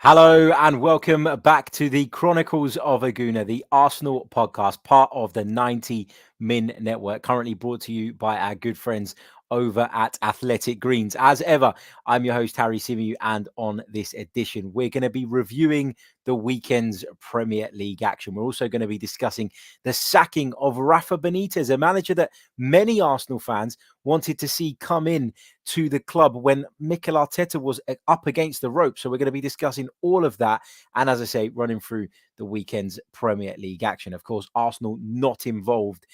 Hello and welcome back to the Chronicles of a Gooner, the Arsenal podcast, part of the 90 Min Network, currently brought to you by our good friends over at Athletic Greens. As ever, I'm your host, Harry Symeou, and on this edition, we're going to be reviewing the weekend's Premier League action. We're also going to be discussing the sacking of Rafa Benitez, a manager that many Arsenal fans wanted to see come in to the club when Mikel Arteta was up against the rope. So we're going to be discussing all of that. And as I say, running through the weekend's Premier League action. Of course, Arsenal not involved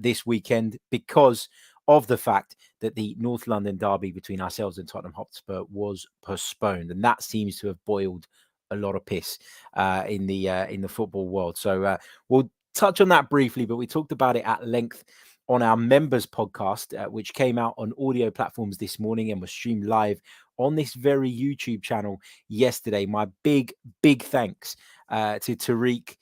this weekend because of the fact that the North London derby between ourselves and Tottenham Hotspur was postponed. And that seems to have boiled a lot of piss in the football world. So we'll touch on that briefly, but we talked about it at length on our members podcast, which came out on audio platforms this morning and was streamed live on this very YouTube channel yesterday. My big thanks to Tariq,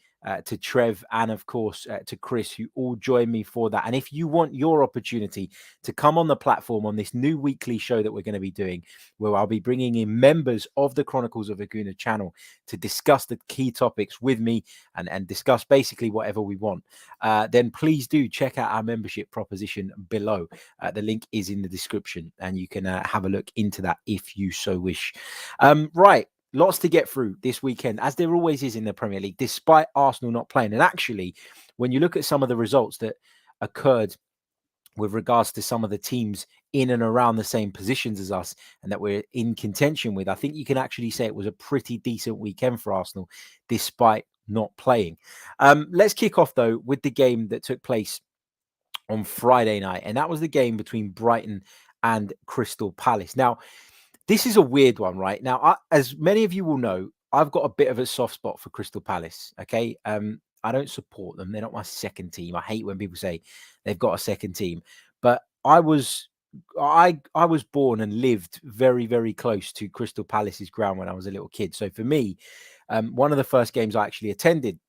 to Trev, and of course to Chris, who all joined me for that. And if you want your opportunity to come on the platform on this new weekly show that we're going to be doing, where I'll be bringing in members of the Chronicles of a Gooner channel to discuss the key topics with me and discuss basically whatever we want, then please do check out our membership proposition below. The link is in the description and you can have a look into that if you so wish. Right. Lots to get through this weekend, as there always is in the Premier League, despite Arsenal not playing. And actually, when you look at some of the results that occurred with regards to some of the teams in and around the same positions as us and that we're in contention with, I think you can actually say it was a pretty decent weekend for Arsenal, despite not playing. Let's kick off, though, with the game that took place on Friday night. And that was the game between Brighton and Crystal Palace. Now, this is a weird one, right? Now, as many of you will know, I've got a bit of a soft spot for Crystal Palace. Okay, I don't support them; they're not my second team. I hate when people say they've got a second team, but I was born and lived very close to Crystal Palace's ground when I was a little kid. So for me, one of the first games I actually attended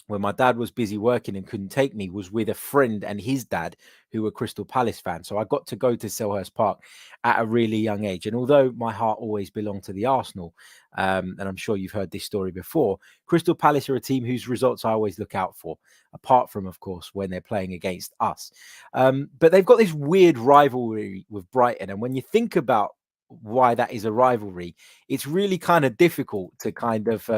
when my dad was busy working and couldn't take me was with a friend and his dad who were Crystal Palace fans. So I got to go to Selhurst Park at a really young age. And although my heart always belonged to the Arsenal, and I'm sure you've heard this story before, Crystal Palace are a team whose results I always look out for, apart from, of course, when they're playing against us. But they've got this weird rivalry with Brighton. And when you think about why that is a rivalry, it's really kind of difficult to kind of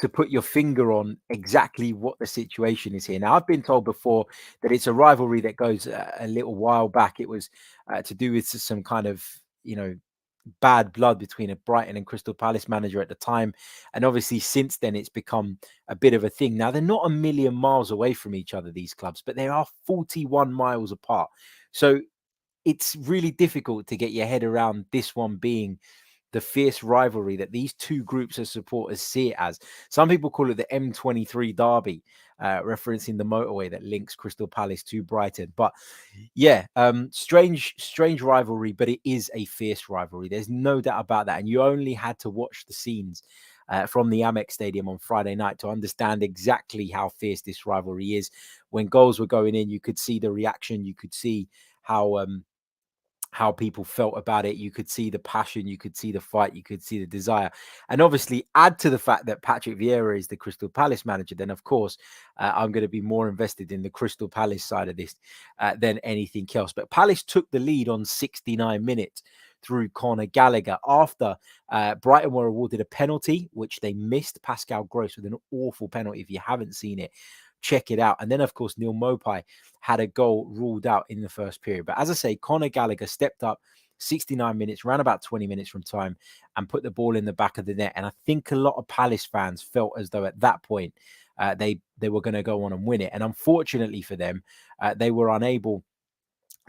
to put your finger on exactly what the situation is here. Now, I've been told before that it's a rivalry that goes a little while back. It was to do with some kind of, bad blood between a Brighton and Crystal Palace manager at the time. And obviously, since then, it's become a bit of a thing. Now, they're not a million miles away from each other, these clubs, but they are 41 miles apart. So it's really difficult to get your head around this one being the fierce rivalry that these two groups of supporters see it as. Some people call it the M23 derby, referencing the motorway that links Crystal Palace to Brighton. But yeah, strange rivalry, but it is a fierce rivalry. There's no doubt about that. And you only had to watch the scenes from the Amex Stadium on Friday night to understand exactly how fierce this rivalry is. When goals were going in, you could see the reaction. You could see how people felt about it. You could see the passion, you could see the fight, you could see the desire. And obviously add to the fact that Patrick Vieira is the Crystal Palace manager, then of course I'm going to be more invested in the Crystal Palace side of this than anything else. But Palace took the lead on 69 minutes through Conor Gallagher after Brighton were awarded a penalty, which they missed. Pascal Gross with an awful penalty. If you haven't seen it, check it out. And then, of course, Neil Maupay had a goal ruled out in the first period. But as I say, Conor Gallagher stepped up 69 minutes, ran about 20 minutes from time, and put the ball in the back of the net. And I think a lot of Palace fans felt as though at that point they were going to go on and win it. And unfortunately for them, they were unable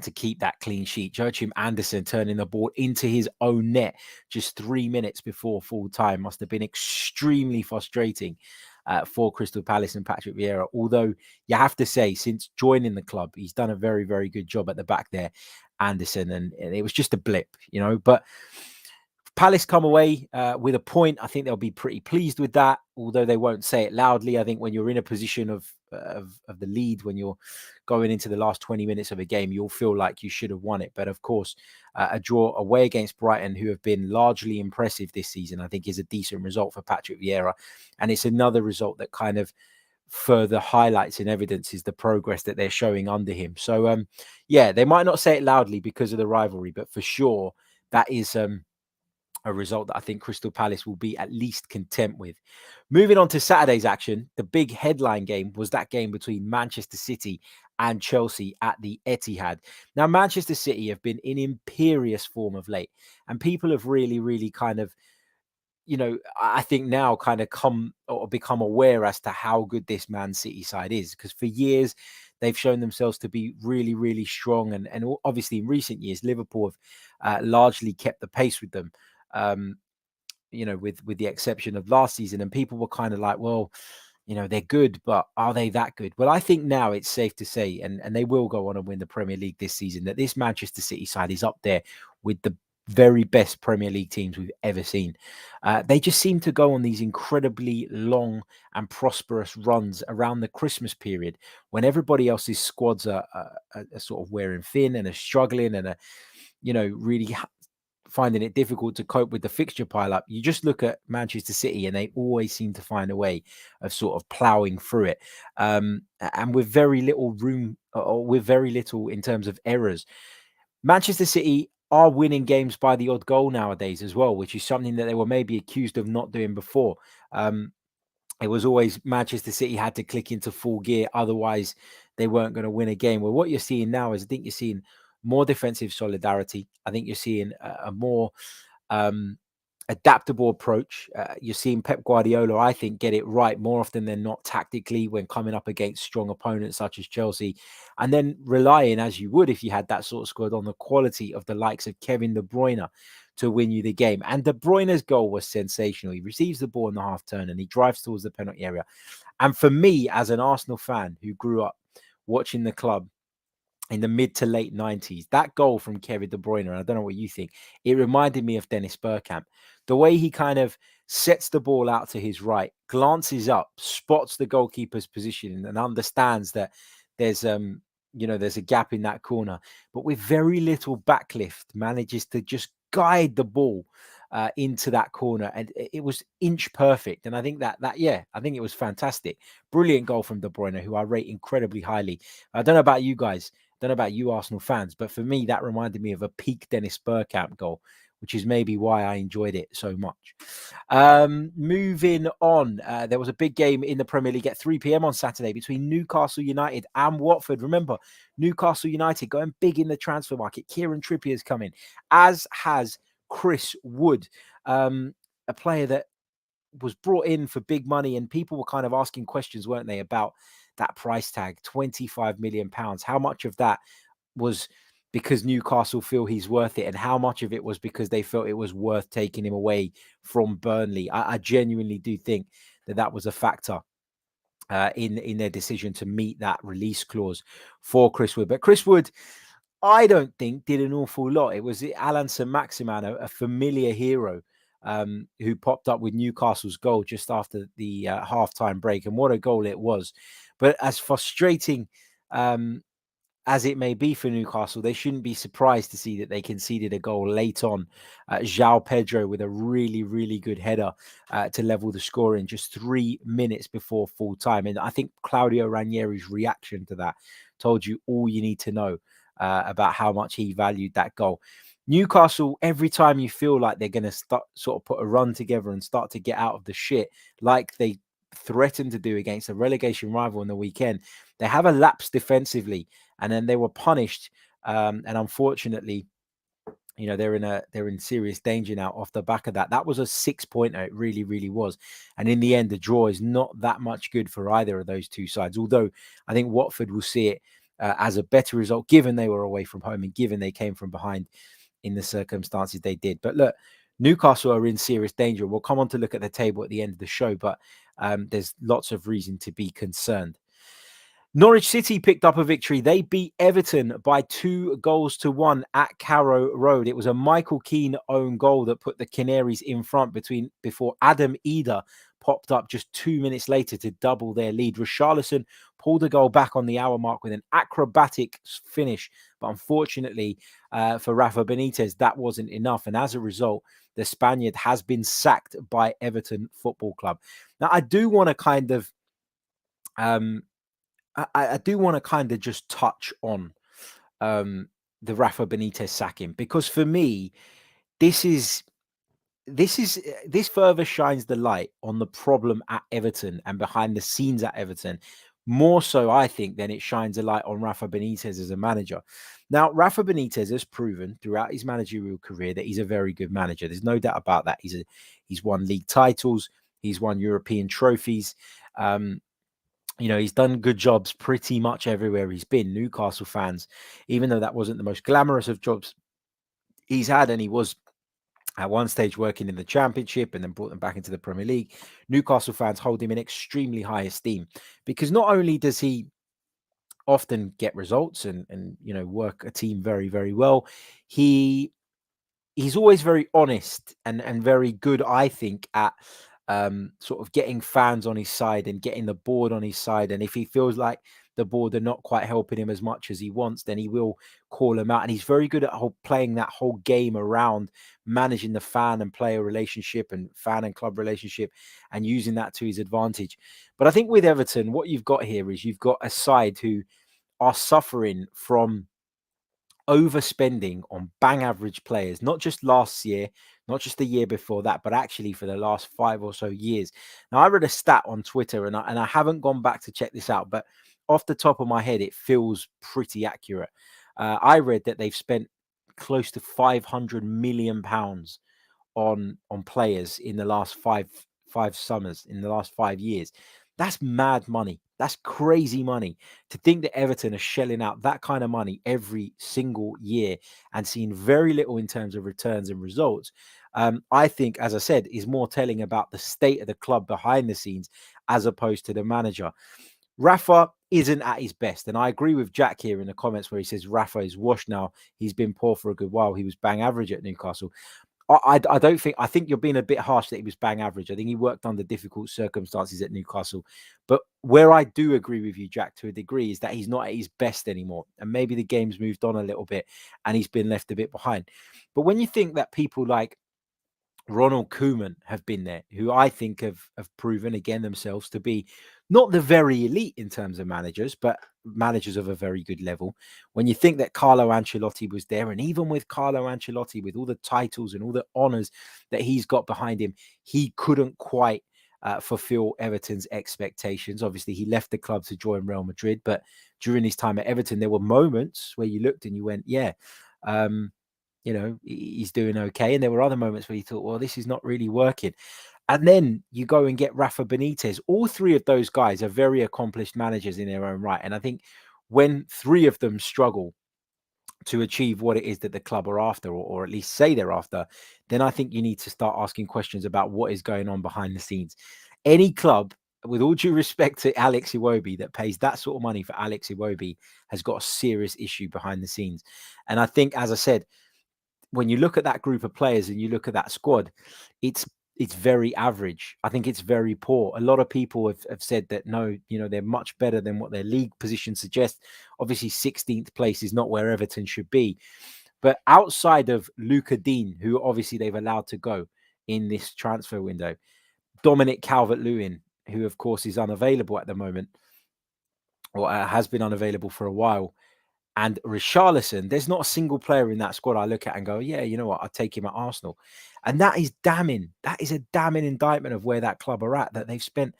to keep that clean sheet. Joachim Andersen turning the ball into his own net just 3 minutes before full time must have been extremely frustrating for Crystal Palace and Patrick Vieira. Although you have to say, since joining the club, he's done a very good job at the back there, Andersen, and it was just a blip, But Palace come away with a point. I think they'll be pretty pleased with that, although they won't say it loudly. I think when you're in a position of the lead when you're going into the last 20 minutes of a game, you'll feel like you should have won it. But of course, a draw away against Brighton, who have been largely impressive this season, I think is a decent result for Patrick Vieira. And it's another result that kind of further highlights and evidences the progress that they're showing under him. So, yeah, they might not say it loudly because of the rivalry, but for sure, that is a result that I think Crystal Palace will be at least content with. Moving on to Saturday's action, the big headline game was that game between Manchester City and Chelsea at the Etihad. Now, Manchester City have been in imperious form of late, and people have really kind of, I think now kind of come or become aware as to how good this Man City side is, because for years they've shown themselves to be really strong, and obviously in recent years Liverpool have largely kept the pace with them. With the exception of last season, and people were kind of like, well, they're good, but are they that good? Well, I think now it's safe to say, and they will go on and win the Premier League this season, that this Manchester City side is up there with the very best Premier League teams we've ever seen. They just seem to go on these incredibly long and prosperous runs around the Christmas period when everybody else's squads are sort of wearing thin and are struggling and are, really finding it difficult to cope with the fixture pile up. You just look at Manchester City and they always seem to find a way of sort of ploughing through it. And with very little room, or with very little in terms of errors. Manchester City are winning games by the odd goal nowadays as well, which is something that they were maybe accused of not doing before. It was always Manchester City had to click into full gear, otherwise they weren't going to win a game. Well, what you're seeing now is I think you're seeing more defensive solidarity. I think you're seeing a more adaptable approach. You're seeing Pep Guardiola, I think, get it right more often than not tactically when coming up against strong opponents such as Chelsea, and then relying, as you would if you had that sort of squad, on the quality of the likes of Kevin De Bruyne to win you the game. And De Bruyne's goal was sensational. He receives the ball in the half turn and he drives towards the penalty area. And for me, as an Arsenal fan who grew up watching the club in the mid to late 90s, that goal from Kevin De Bruyne, and I don't know what you think, it reminded me of Dennis Bergkamp. The way he kind of sets the ball out to his right, glances up, spots the goalkeeper's position and understands that there's there's a gap in that corner, but with very little backlift manages to just guide the ball into that corner, and it was inch perfect. And I think I think it was fantastic. Brilliant goal from De Bruyne, who I rate incredibly highly. I don't know about you guys, don't know about you Arsenal fans, but for me, that reminded me of a peak Dennis Bergkamp goal, which is maybe why I enjoyed it so much. Moving on, there was a big game in the Premier League at 3 p.m. on Saturday between Newcastle United and Watford. Remember, Newcastle United going big in the transfer market. Kieran Trippier's coming, as has Chris Wood, a player that was brought in for big money, and people were kind of asking questions, weren't they, about that price tag, £25 million. How much of that was because Newcastle feel he's worth it, and how much of it was because they felt it was worth taking him away from Burnley? I genuinely do think that was a factor in their decision to meet that release clause for Chris Wood. But Chris Wood, I don't think, did an awful lot. It was Alan Saint-Maximin, a familiar hero, who popped up with Newcastle's goal just after the halftime break. And what a goal it was. But as frustrating as it may be for Newcastle, they shouldn't be surprised to see that they conceded a goal late on. João Pedro with a really good header to level the score in just 3 minutes before full time. And I think Claudio Ranieri's reaction to that told you all you need to know about how much he valued that goal. Newcastle, every time you feel like they're going to start sort of put a run together and start to get out of the shit, like they threatened to do against a relegation rival on the weekend, they have a lapse defensively, and then they were punished. And unfortunately, they're in serious danger now off the back of that. That was a 6-pointer. It really was. And in the end, the draw is not that much good for either of those two sides. Although I think Watford will see it as a better result, given they were away from home and given they came from behind in the circumstances they did. But look, Newcastle are in serious danger. We'll come on to look at the table at the end of the show, but there's lots of reason to be concerned. Norwich City picked up a victory. They beat Everton by 2-1 at Carrow Road. It was a Michael Keane own goal that put the Canaries in front before Adam Eder popped up just 2 minutes later to double their lead. Richarlison pulled a goal back on the hour mark with an acrobatic finish, but unfortunately for Rafa Benitez, that wasn't enough. And as a result, the Spaniard has been sacked by Everton Football Club. Now, I do want to kind of just touch on the Rafa Benitez sacking, because for me, this further shines the light on the problem at Everton and behind the scenes at Everton, more so, I think, than it shines a light on Rafa Benitez as a manager. Now, Rafa Benitez has proven throughout his managerial career that he's a very good manager. There's no doubt about that. He's won league titles. He's won European trophies. He's done good jobs pretty much everywhere he's been. Newcastle fans, even though that wasn't the most glamorous of jobs he's had, and he was at one stage working in the Championship and then brought them back into the Premier League, Newcastle fans hold him in extremely high esteem, because not only does he often get results and work a team very, very well, he's always very honest and very good, I think, at sort of getting fans on his side and getting the board on his side. And if he feels like the board are not quite helping him as much as he wants, then he will call them out. And he's very good at playing that whole game around managing the fan and player relationship and fan and club relationship and using that to his advantage. But I think with Everton, what you've got here is you've got a side who are suffering from overspending on bang average players, not just last year, not just the year before that, but actually for the last 5 or so years. Now, I read a stat on Twitter, and I haven't gone back to check this out, but off the top of my head, it feels pretty accurate. I read that they've spent close to £500 million on players in the last five summers, in the last 5 years. That's mad money. That's crazy money. To think that Everton are shelling out that kind of money every single year and seeing very little in terms of returns and results, I think, as I said, is more telling about the state of the club behind the scenes as opposed to the manager. Rafa isn't at his best. And I agree with Jack here in the comments where he says Rafa is washed now. He's been poor for a good while. He was bang average at Newcastle. I think you're being a bit harsh that he was bang average. I think he worked under difficult circumstances at Newcastle. But where I do agree with you, Jack, to a degree, is that he's not at his best anymore. And maybe the game's moved on a little bit and he's been left a bit behind. But when you think that people like Ronald Koeman have been there, who I think have proven again themselves to be not the very elite in terms of managers, but managers of a very good level. When you think that Carlo Ancelotti was there, and even with Carlo Ancelotti, with all the titles and all the honours that he's got behind him, he couldn't quite fulfill Everton's expectations. Obviously, he left the club to join Real Madrid, but during his time at Everton, there were moments where you looked and you went, yeah, he's doing okay. And there were other moments where you thought, well, this is not really working. And then you go and get Rafa Benitez. All three of those guys are very accomplished managers in their own right. And I think when three of them struggle to achieve what it is that the club are after, or at least say they're after, then I think you need to start asking questions about what is going on behind the scenes. Any club, with all due respect to Alex Iwobi, that pays that sort of money for Alex Iwobi has got a serious issue behind the scenes. And I think, as I said, when you look at that group of players and you look at that squad, it's very average. I think it's very poor. A lot of people have said that, no, they're much better than what their league position suggests. Obviously, 16th place is not where Everton should be. But outside of Luca Dean, who obviously they've allowed to go in this transfer window, Dominic Calvert-Lewin, who of course is unavailable at the moment, or has been unavailable for a while, and Richarlison, there's not a single player in that squad I look at and go, yeah, you know what, I'll take him at Arsenal. And that is damning. That is a damning indictment of where that club are at, that they've spent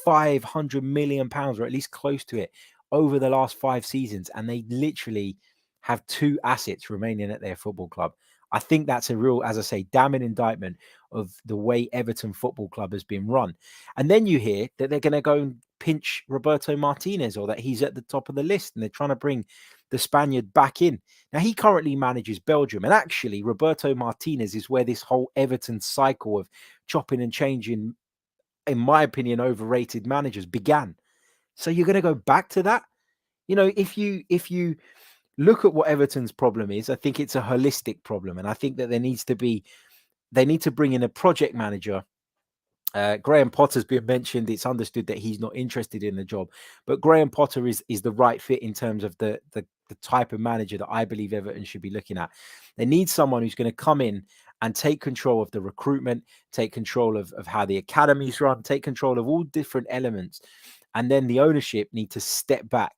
£500 million, or at least close to it, over the last 5 seasons. And they literally have 2 assets remaining at their football club. I think that's a real, as I say, damning indictment of the way Everton Football Club has been run. And then you hear that they're going to go and pinch Roberto Martinez, or that he's at the top of the list, and they're trying to bring the Spaniard back in. Now, he currently manages Belgium. And actually, Roberto Martinez is where this whole Everton cycle of chopping and changing, in my opinion, overrated managers began. So you're going to go back to that? If you look at what Everton's problem is, I think it's a holistic problem. And I think that they need to bring in a project manager Graham Potter's been mentioned. It's understood that he's not interested in the job, but Graham Potter is the right fit in terms of the type of manager that I believe Everton should be looking at. They need someone who's going to come in and take control of the recruitment, take control of how the academies run, take control of all different elements, and then the ownership need to step back.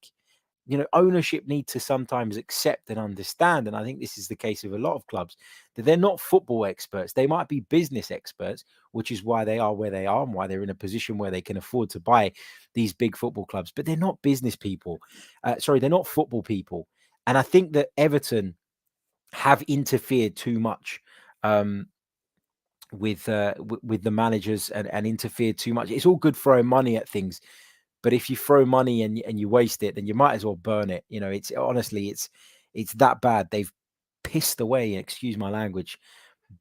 Ownership need to sometimes accept and understand, and I think this is the case of a lot of clubs, that they're not football experts. They might be business experts, which is why they are where they are and why they're in a position where they can afford to buy these big football clubs, but they're not business people. They're not football people. And I think that Everton have interfered too much with the managers and interfered too much. It's all good throwing money at things, but if you throw money and you waste it, then you might as well burn it. It's honestly, it's that bad. They've pissed away, excuse my language,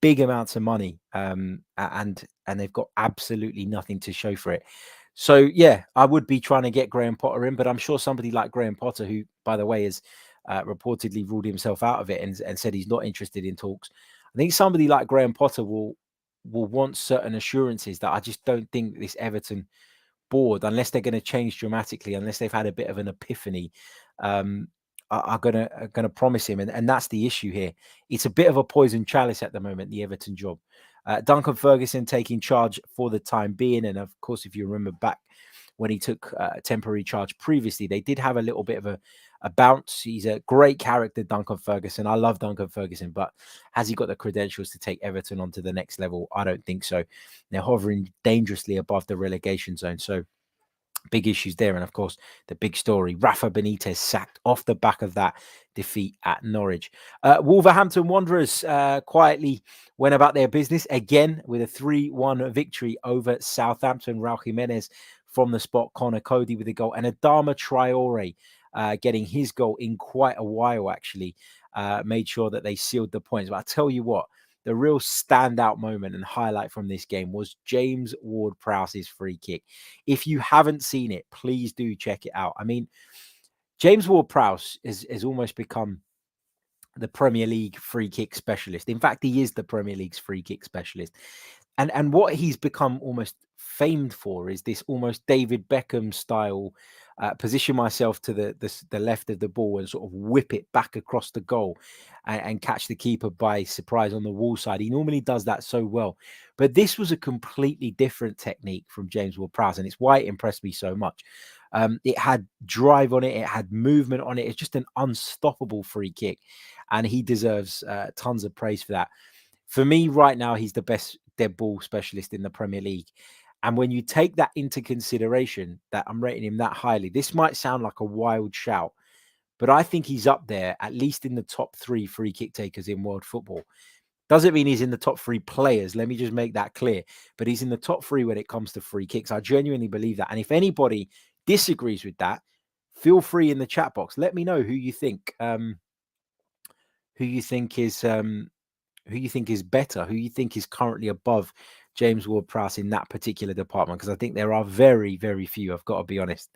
big amounts of money, and they've got absolutely nothing to show for it. So yeah, I would be trying to get Graham Potter in, but I'm sure somebody like Graham Potter, who, by the way, has reportedly ruled himself out of it and said he's not interested in talks. I think somebody like Graham Potter will want certain assurances that I just don't think this Everton board, unless they're going to change dramatically, unless they've had a bit of an epiphany, are gonna promise him, and that's the issue here. It's a bit of a poison chalice at the moment, the Everton job. Duncan Ferguson taking charge for the time being, and of course, if you remember back when he took temporary charge previously, they did have a little bit of a bounce. He's a great character, Duncan Ferguson. I love Duncan Ferguson, but has he got the credentials to take Everton onto the next level? I don't think so. They're hovering dangerously above the relegation zone, so big issues there. And of course, the big story, Rafa Benitez sacked off the back of that defeat at Norwich. Wolverhampton Wanderers quietly went about their business again with a 3-1 victory over Southampton. Raul Jimenez from the spot, Connor Cody with a goal, and Adama Traore getting his goal in quite a while, actually, made sure that they sealed the points. But I tell you what, the real standout moment and highlight from this game was James Ward-Prowse's free kick. If you haven't seen it, please do check it out. I mean, James Ward-Prowse has almost become the Premier League free kick specialist. In fact, he is the Premier League's free kick specialist. And what he's become almost famed for is this almost David Beckham style position myself to the left of the ball and sort of whip it back across the goal and catch the keeper by surprise on the wall side. He normally does that so well. But this was a completely different technique from James Ward-Prowse, and it's why it impressed me so much. It had drive on it. It had movement on it. It's just an unstoppable free kick, and he deserves tons of praise for that. For me, right now, he's the best dead ball specialist in the Premier League. And when you take that into consideration, that I'm rating him that highly, this might sound like a wild shout, but I think he's up there, at least in the top 3 free kick takers in world football. Doesn't mean he's in the top 3 players. Let me just make that clear. But he's in the top 3 when it comes to free kicks. I genuinely believe that. And if anybody disagrees with that, feel free in the chat box. Let me know who you think is better, who you think is currently above James Ward-Prowse in that particular department, because I think there are very, very few, I've got to be honest.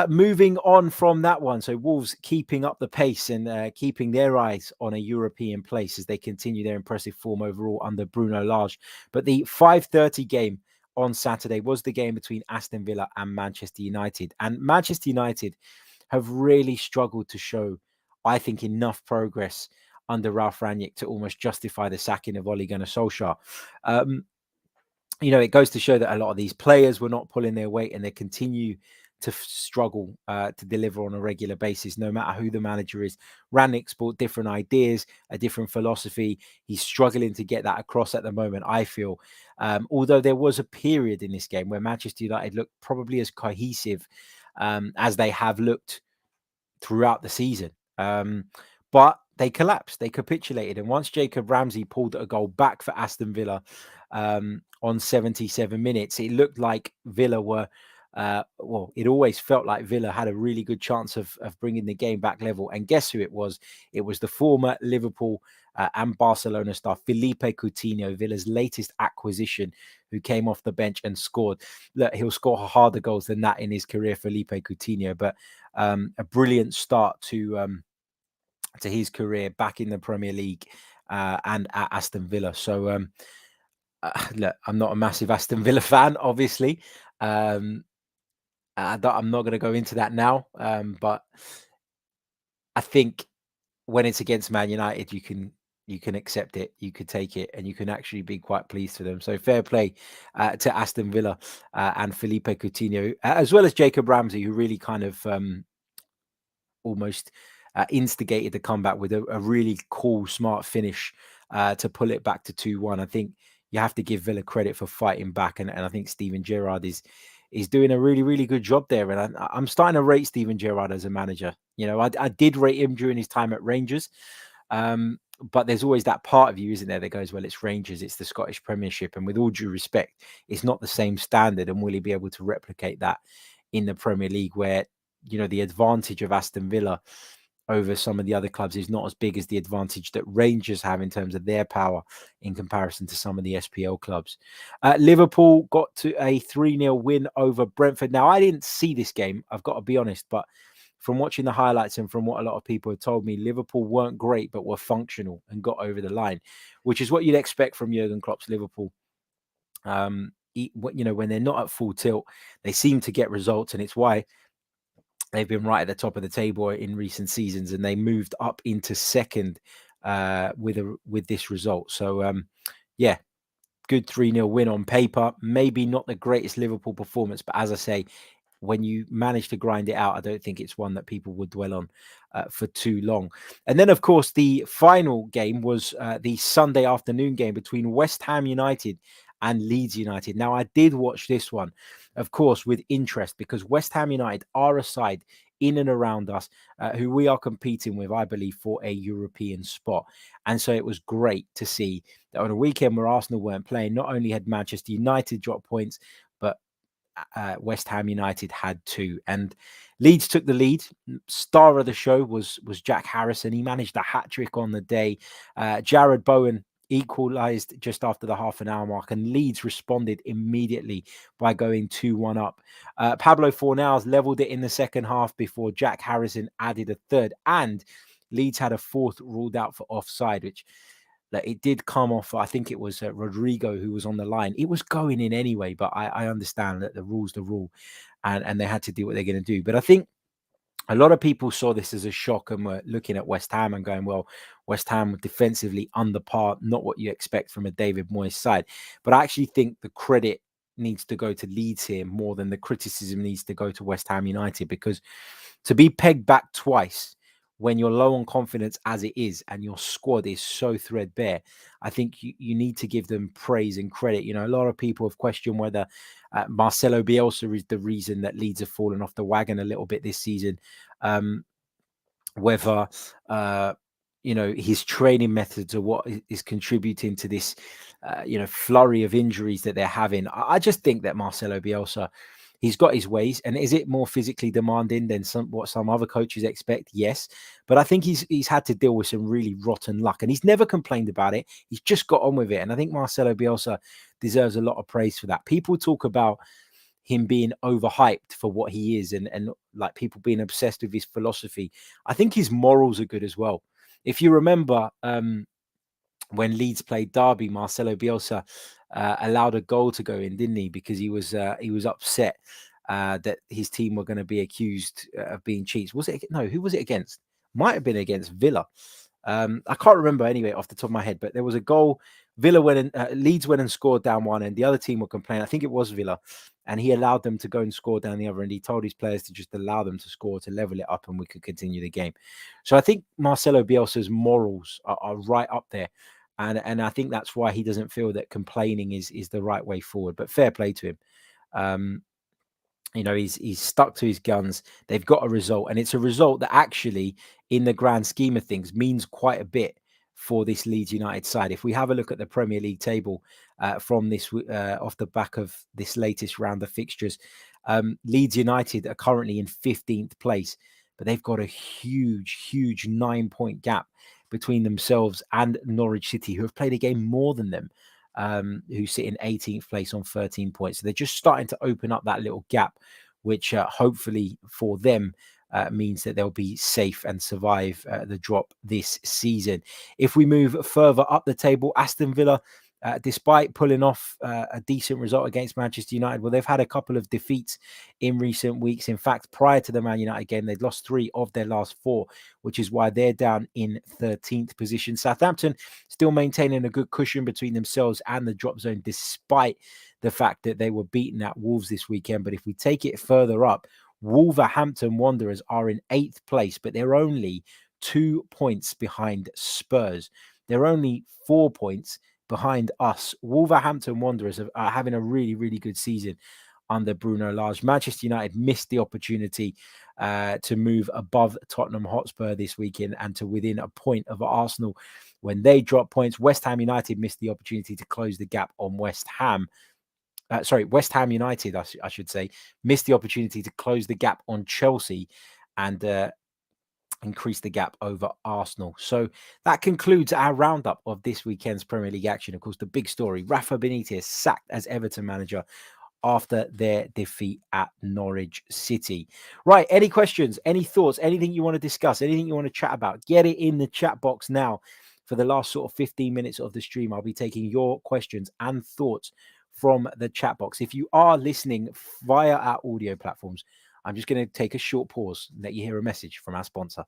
Moving on from that one, so Wolves keeping up the pace and keeping their eyes on a European place as they continue their impressive form overall under Bruno Lage. But the 5:30 game on Saturday was the game between Aston Villa and Manchester United. And Manchester United have really struggled to show, I think, enough progress under Ralf Rangnick to almost justify the sacking of Ole Gunnar Solskjaer. It goes to show that a lot of these players were not pulling their weight, and they continue to struggle to deliver on a regular basis, no matter who the manager is. Rangnick's brought different ideas, a different philosophy. He's struggling to get that across at the moment, I feel. Although there was a period in this game where Manchester United looked probably as cohesive as they have looked throughout the season. But they collapsed, they capitulated. And once Jacob Ramsey pulled a goal back for Aston Villa on 77 minutes, it looked like Villa were, it always felt like Villa had a really good chance of bringing the game back level. And guess who it was? It was the former Liverpool and Barcelona star, Felipe Coutinho, Villa's latest acquisition, who came off the bench and scored. Look, he'll score harder goals than that in his career, Felipe Coutinho, but a brilliant start to his career back in the Premier League and at Aston Villa. So Look, I'm not a massive Aston Villa fan, obviously. Um, I'm not going to go into that now, but I think when it's against Man United, you can accept it, you could take it, and you can actually be quite pleased for them. So fair play to Aston Villa and Felipe Coutinho, as well as Jacob Ramsey, who really kind of almost instigated the comeback with a really cool, smart finish to pull it back to 2-1. I think you have to give Villa credit for fighting back, and I think Steven Gerrard is doing a really, really good job there. And I'm starting to rate Steven Gerrard as a manager. You know, I did rate him during his time at Rangers. But there's always that part of you, isn't there, that goes, well, it's Rangers, it's the Scottish Premiership. And with all due respect, it's not the same standard. And will he be able to replicate that in the Premier League where, you know, the advantage of Aston Villa over some of the other clubs is not as big as the advantage that Rangers have in terms of their power in comparison to some of the SPL clubs. Liverpool got to a 3-0 win over Brentford. Now, I didn't see this game, I've got to be honest, but from watching the highlights and from what a lot of people have told me, Liverpool weren't great, but were functional and got over the line, which is what you'd expect from Jurgen Klopp's Liverpool. You know, when they're not at full tilt, they seem to get results, and it's why they've been right at the top of the table in recent seasons, and they moved up into second with this result. So, yeah, good 3-0 win on paper. Maybe not the greatest Liverpool performance, but as I say, when you manage to grind it out, I don't think it's one that people would dwell on for too long. And then, of course, the final game was the Sunday afternoon game between West Ham United and Leeds United. Now, I did watch this one, of course, with interest, because West Ham United are a side in and around us who we are competing with, I believe, for a European spot. And so it was great to see that on a weekend where Arsenal weren't playing, not only had Manchester United dropped points, but West Ham United had two, and Leeds took the lead. Star of the show was Jack Harrison. He managed a hat trick on the day. Jared Bowen equalised just after the half an hour mark, and Leeds responded immediately by going 2-1 up. Pablo Fornals levelled it in the second half before Jack Harrison added a third, and Leeds had a fourth ruled out for offside, which it did come off. I think it was Rodrigo who was on the line. It was going in anyway, but I understand that the rule's the rule, and they had to do what they're going to do. But I think a lot of people saw this as a shock and were looking at West Ham and going, well, West Ham defensively under par, not what you expect from a David Moyes side. But I actually think the credit needs to go to Leeds here more than the criticism needs to go to West Ham United, because to be pegged back twice when you're low on confidence as it is and your squad is so threadbare, I think you need to give them praise and credit. You know, a lot of people have questioned whether Marcelo Bielsa is the reason that Leeds have fallen off the wagon a little bit this season. Whether you know, his training methods are what is contributing to this you know, flurry of injuries that they're having. I just think that Marcelo Bielsa, he's got his ways. And is it more physically demanding than what some other coaches expect? Yes. But I think he's had to deal with some really rotten luck, and he's never complained about it. He's just got on with it. And I think Marcelo Bielsa deserves a lot of praise for that. People talk about him being overhyped for what he is, and like people being obsessed with his philosophy. I think his morals are good as well. If you remember, when Leeds played Derby, Marcelo Bielsa allowed a goal to go in, didn't he? Because he was upset that his team were going to be accused of being cheats. Was it? No, who was it against? Might have been against Villa. I can't remember anyway off the top of my head, but there was a goal. Villa went and Leeds went and scored down one, and the other team were complaining. I think it was Villa, and he allowed them to go and score down the other, and he told his players to just allow them to score to level it up, and we could continue the game. So I think Marcelo Bielsa's morals are right up there. And I think that's why he doesn't feel that complaining is the right way forward. But fair play to him. You know, he's stuck to his guns. They've got a result, and it's a result that actually, in the grand scheme of things, means quite a bit for this Leeds United side. If we have a look at the Premier League table from this off the back of this latest round of fixtures, Leeds United are currently in 15th place, but they've got a huge 9-point gap between themselves and Norwich City, who have played a game more than them, who sit in 18th place on 13 points. So they're just starting to open up that little gap, which hopefully for them means that they'll be safe and survive the drop this season. If we move further up the table, Aston Villa despite pulling off a decent result against Manchester United. Well, they've had a couple of defeats in recent weeks. In fact, prior to the Man United game, they'd lost 3 of their last 4, which is why they're down in 13th position. Southampton still maintaining a good cushion between themselves and the drop zone, despite the fact that they were beaten at Wolves this weekend. But if we take it further up, Wolverhampton Wanderers are in 8th place, but they're only 2 points behind Spurs. They're only 4 points behind us. Wolverhampton Wanderers are having a really, really good season under Bruno Lage. Manchester United missed the opportunity to move above Tottenham Hotspur this weekend and to within a point of Arsenal when they dropped points. West Ham United missed the opportunity to close the gap on West Ham. West Ham United, I should say, missed the opportunity to close the gap on Chelsea and increase the gap over Arsenal. So that concludes our roundup of this weekend's Premier League action. Of course, the big story, Rafa Benitez sacked as Everton manager after their defeat at Norwich City. Right, any questions, any thoughts, anything you want to discuss, anything you want to chat about, get it in the chat box now. For the last sort of 15 minutes of the stream, I'll be taking your questions and thoughts from the chat box. If you are listening via our audio platforms, I'm just going to take a short pause and let you hear a message from our sponsor.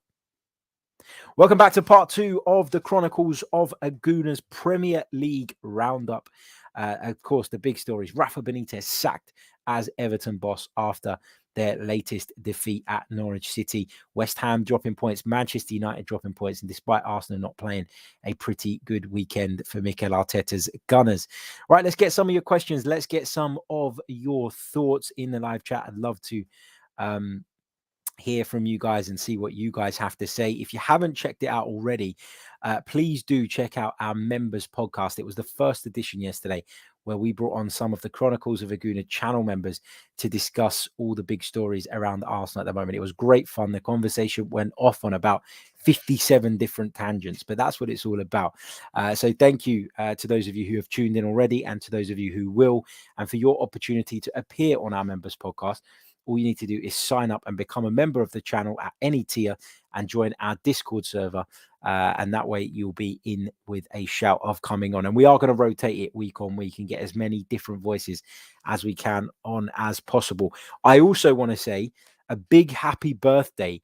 Welcome back to part 2 of the Chronicles of a Gooner's Premier League roundup. Of course, the big story is Rafa Benitez sacked as Everton boss after their latest defeat at Norwich City. West Ham dropping points, Manchester United dropping points, and despite Arsenal not playing, a pretty good weekend for Mikel Arteta's Gunners. Right, let's get some of your questions. Let's get some of your thoughts in the live chat. I'd love to hear from you guys and see what you guys have to say. If you haven't checked it out already, please do check out our members podcast. It was the first edition yesterday where we brought on some of the Chronicles of a Gooner channel members to discuss all the big stories around Arsenal at the moment. It was great fun. The conversation went off on about 57 different tangents, but that's what it's all about. So thank you to those of you who have tuned in already and to those of you who will, and for your opportunity to appear on our members podcast. All you need to do is sign up and become a member of the channel at any tier and join our Discord server. And that way you'll be in with a shout of coming on. And we are going to rotate it week on week and get as many different voices as we can on as possible. I also want to say a big happy birthday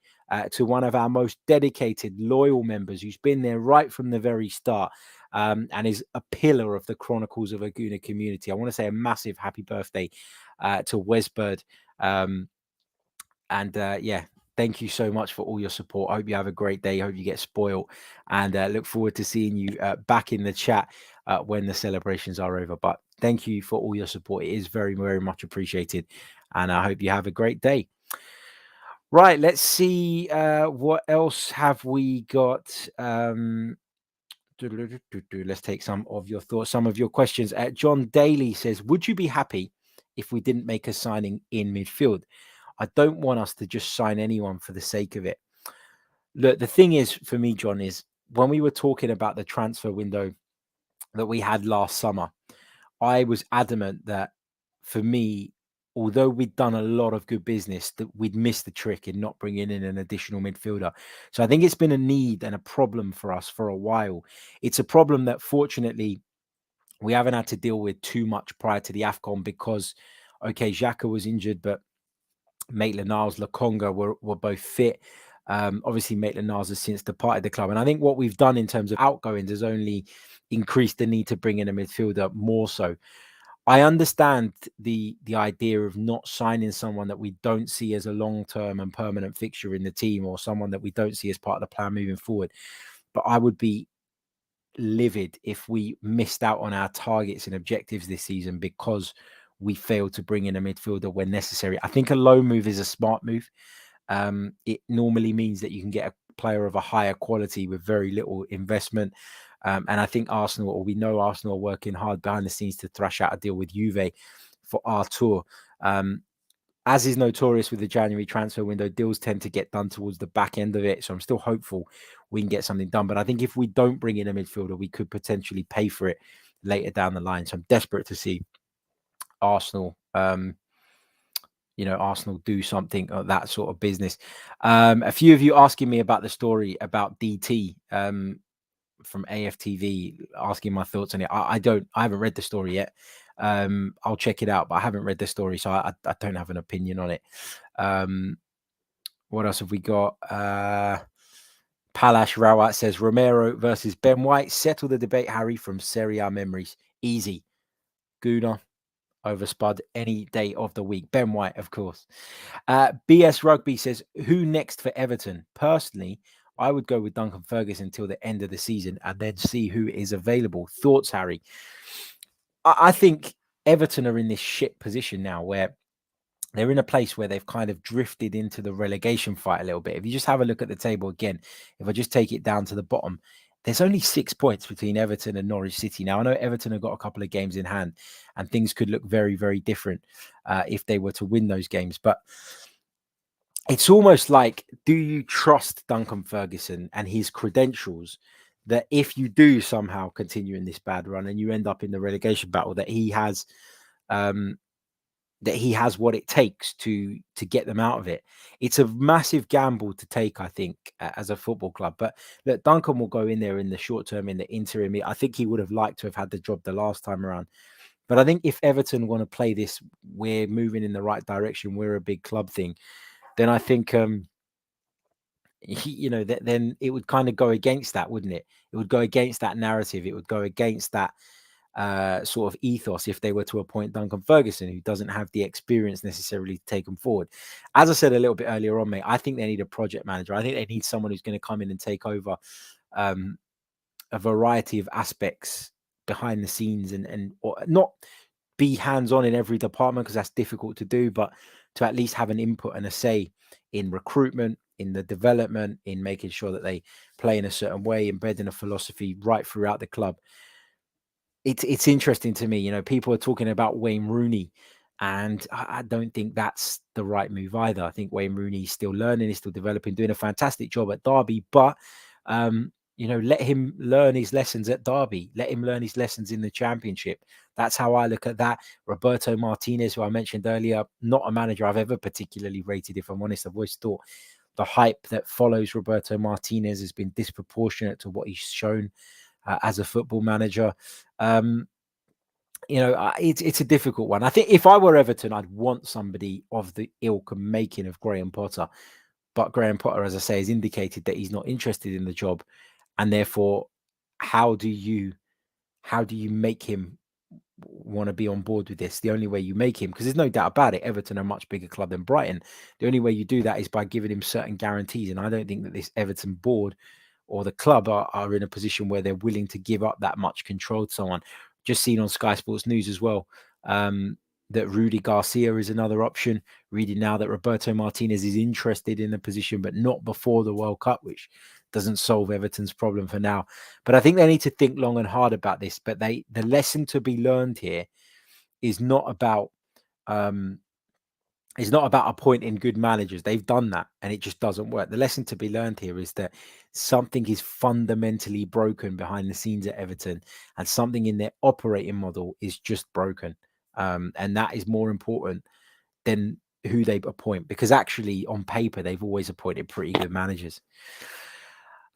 to one of our most dedicated, loyal members who's been there right from the very start and is a pillar of the Chronicles of a Gooner community. I want to say a massive happy birthday to Wesbird. Yeah, thank you so much for all your support. I hope you have a great day. I hope you get spoiled, and look forward to seeing you back in the chat when the celebrations are over. But thank you for all your support. It is very, very much appreciated, and I hope you have a great day. Right, let's see what else have we got. Let's take some of your thoughts, some of your questions. John Daly says, would you be happy if we didn't make a signing in midfield? I don't want us to just sign anyone for the sake of it. Look, the thing is for me, John, is when we were talking about the transfer window that we had last summer, I was adamant that for me, although we'd done a lot of good business, that we'd missed the trick in not bringing in an additional midfielder. So I think it's been a need and a problem for us for a while. It's a problem that fortunately we haven't had to deal with too much prior to the AFCON because, okay, Xhaka was injured, but Maitland-Niles, Lokonga were both fit. Obviously, Maitland-Niles has since departed the club. And I think what we've done in terms of outgoings has only increased the need to bring in a midfielder more so. I understand the idea of not signing someone that we don't see as a long-term and permanent fixture in the team or someone that we don't see as part of the plan moving forward. But I would be livid if we missed out on our targets and objectives this season because we failed to bring in a midfielder when necessary. I think a loan move is a smart move. It normally means that you can get a player of a higher quality with very little investment. And I think Arsenal, or we know Arsenal, are working hard behind the scenes to thrash out a deal with Juve for Artur. As is notorious with the January transfer window, deals tend to get done towards the back end of it. So I'm still hopeful we can get something done. But I think if we don't bring in a midfielder, we could potentially pay for it later down the line. So I'm desperate to see Arsenal, Arsenal do something of that sort of business. A few of you asking me about the story about DT. AFTV asking my thoughts on it. I haven't read the story yet. I'll check it out, but I haven't read the story, so I don't have an opinion on it. What else have we got? Palash Rawat says Romero versus Ben White. Settle the debate, Harry, from Serie A memories. Easy. Gooner over Spud any day of the week. Ben White, of course. BS Rugby says, who next for Everton? Personally, I would go with Duncan Ferguson until the end of the season and then see who is available. Thoughts, Harry? I think Everton are in this shit position now where they're in a place where they've kind of drifted into the relegation fight a little bit. If you just have a look at the table again, if I just take it down to the bottom, there's only 6 points between Everton and Norwich City. Now, I know Everton have got a couple of games in hand and things could look very, very different if they were to win those games. But it's almost like, do you trust Duncan Ferguson and his credentials that if you do somehow continue in this bad run and you end up in the relegation battle, that he has what it takes to get them out of it? It's a massive gamble to take, I think, as a football club. But look, Duncan will go in there in the short term, in the interim. I think he would have liked to have had the job the last time around. But I think if Everton want to play this, we're moving in the right direction, we're a big club thing, then I think, then it would kind of go against that, wouldn't it? It would go against that narrative. It would go against that sort of ethos if they were to appoint Duncan Ferguson, who doesn't have the experience necessarily to take them forward. As I said a little bit earlier on, mate, I think they need a project manager. I think they need someone who's going to come in and take over a variety of aspects behind the scenes and or not be hands-on in every department, because that's difficult to do, but to at least have an input and a say in recruitment, in the development, in making sure that they play in a certain way, embedding a philosophy right throughout the club. It's interesting to me, people are talking about Wayne Rooney, and I don't think that's the right move either. I think Wayne Rooney is still learning, he's still developing, doing a fantastic job at Derby, but let him learn his lessons at Derby. Let him learn his lessons in the Championship. That's how I look at that. Roberto Martinez, who I mentioned earlier, not a manager I've ever particularly rated, if I'm honest. I've always thought the hype that follows Roberto Martinez has been disproportionate to what he's shown as a football manager. It's a difficult one. I think if I were Everton, I'd want somebody of the ilk and making of Graham Potter. But Graham Potter, as I say, has indicated that he's not interested in the job. And therefore, how do you make him want to be on board with this? The only way you make him, because there's no doubt about it, Everton are a much bigger club than Brighton. The only way you do that is by giving him certain guarantees. And I don't think that this Everton board or the club are in a position where they're willing to give up that much control to someone. Just seen on Sky Sports News as well, that Rudy Garcia is another option. Reading now that Roberto Martinez is interested in the position, but not before the World Cup, which doesn't solve Everton's problem for now. But I think they need to think long and hard about this. But the lesson to be learned here is not about appointing good managers. They've done that and it just doesn't work. The lesson to be learned here is that something is fundamentally broken behind the scenes at Everton, and something in their operating model is just broken. And that is more important than who they appoint, because actually on paper, they've always appointed pretty good managers.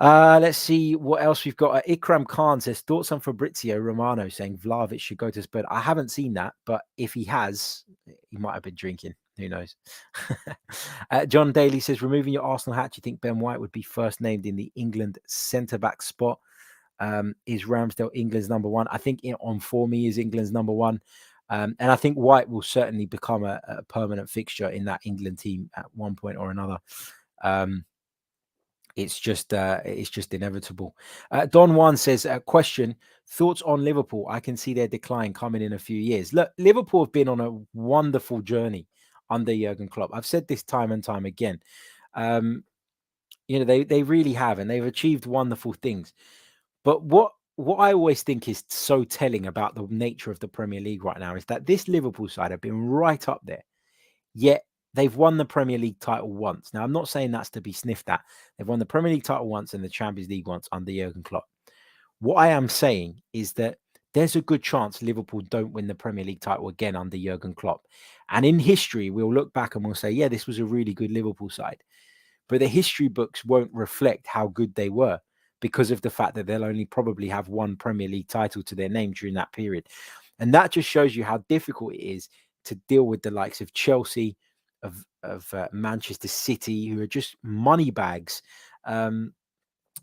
Let's see what else we've got. Ikram Khan says, thoughts on Fabrizio Romano saying Vlahovic should go to Spurs. I haven't seen that, but if he has, he might have been drinking. Who knows? John Daly says, removing your Arsenal hat, do you think Ben White would be first named in the England centre-back spot? Is Ramsdale England's number one? I think on form he is England's number one. And I think White will certainly become a permanent fixture in that England team at one point or another. It's just inevitable. Don Juan says, question, thoughts on Liverpool? I can see their decline coming in a few years. Look, Liverpool have been on a wonderful journey under Jurgen Klopp. I've said this time and time again. They really have, and they've achieved wonderful things. But what I always think is so telling about the nature of the Premier League right now is that this Liverpool side have been right up there, yet they've won the Premier League title once. Now, I'm not saying that's to be sniffed at. They've won the Premier League title once and the Champions League once under Jurgen Klopp. What I am saying is that there's a good chance Liverpool don't win the Premier League title again under Jurgen Klopp. And in history, we'll look back and we'll say, yeah, this was a really good Liverpool side. But the history books won't reflect how good they were. because of the fact that they'll only probably have one Premier League title to their name during that period. And that just shows you how difficult it is to deal with the likes of Chelsea, of Manchester City, who are just money bags. So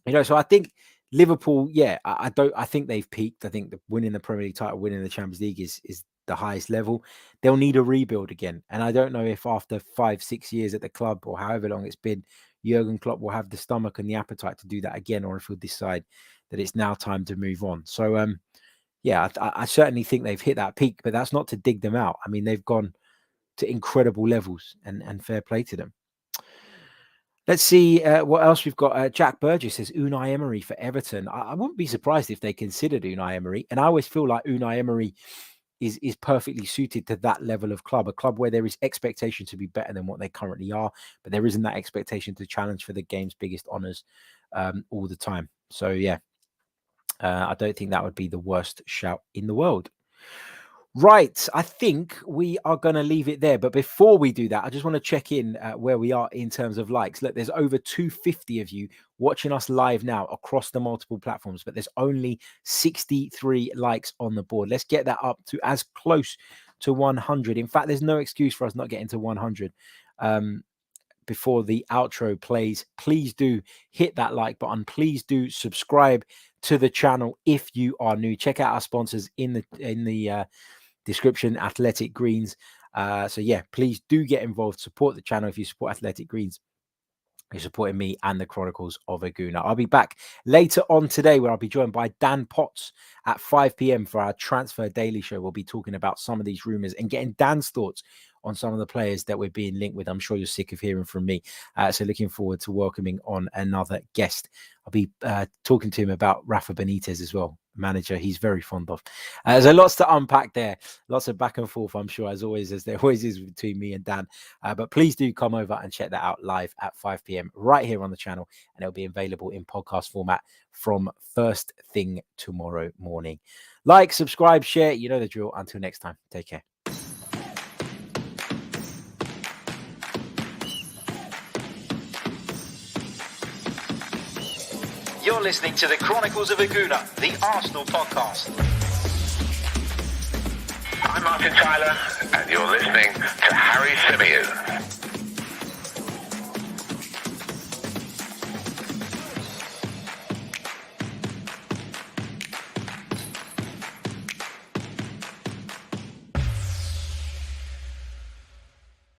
I think Liverpool, I think they've peaked. I think winning the Premier League title, winning the Champions League is the highest level. They'll need a rebuild again. And I don't know if after 5-6 years at the club, or however long it's been, Jurgen Klopp will have the stomach and the appetite to do that again, or if he'll decide that it's now time to move on. So, I certainly think they've hit that peak, but that's not to dig them out. I mean, they've gone to incredible levels, and fair play to them. Let's see what else we've got. Jack Burgess says Unai Emery for Everton. I wouldn't be surprised if they considered Unai Emery. And I always feel like Unai Emery is perfectly suited to that level of club, a club where there is expectation to be better than what they currently are, but there isn't that expectation to challenge for the game's biggest honours all the time. So, I don't think that would be the worst shout in the world. Right, I think we are going to leave it there. But before we do that, I just want to check in where we are in terms of likes. Look, there's over 250 of you watching us live now across the multiple platforms, but there's only 63 likes on the board. Let's get that up to as close to 100. In fact, there's no excuse for us not getting to 100 before the outro plays. Please do hit that like button. Please do subscribe to the channel if you are new. Check out our sponsors in the description, Athletic Greens. Please do get involved. Support the channel. If you support Athletic Greens, you're supporting me and the Chronicles of a Gooner. I'll be back later on today, where I'll be joined by Dan Potts at 5 p.m. for our Transfer Daily Show. We'll be talking about some of these rumours and getting Dan's thoughts on some of the players that we're being linked with. I'm sure you're sick of hearing from me. So looking forward to welcoming on another guest. I'll be talking to him about Rafa Benitez as well, manager he's very fond of. There's lots to unpack there, lots of back and forth, I'm sure, as there always is between me and Dan. But please do come over and check that out live at 5 p.m. right here on the channel, and it'll be available in podcast format from first thing tomorrow morning. Like, subscribe, share, you know the drill. Until next time, take care. You're listening to the Chronicles of a Gooner, the Arsenal podcast. I'm Martin Tyler, and you're listening to Harry Symeou.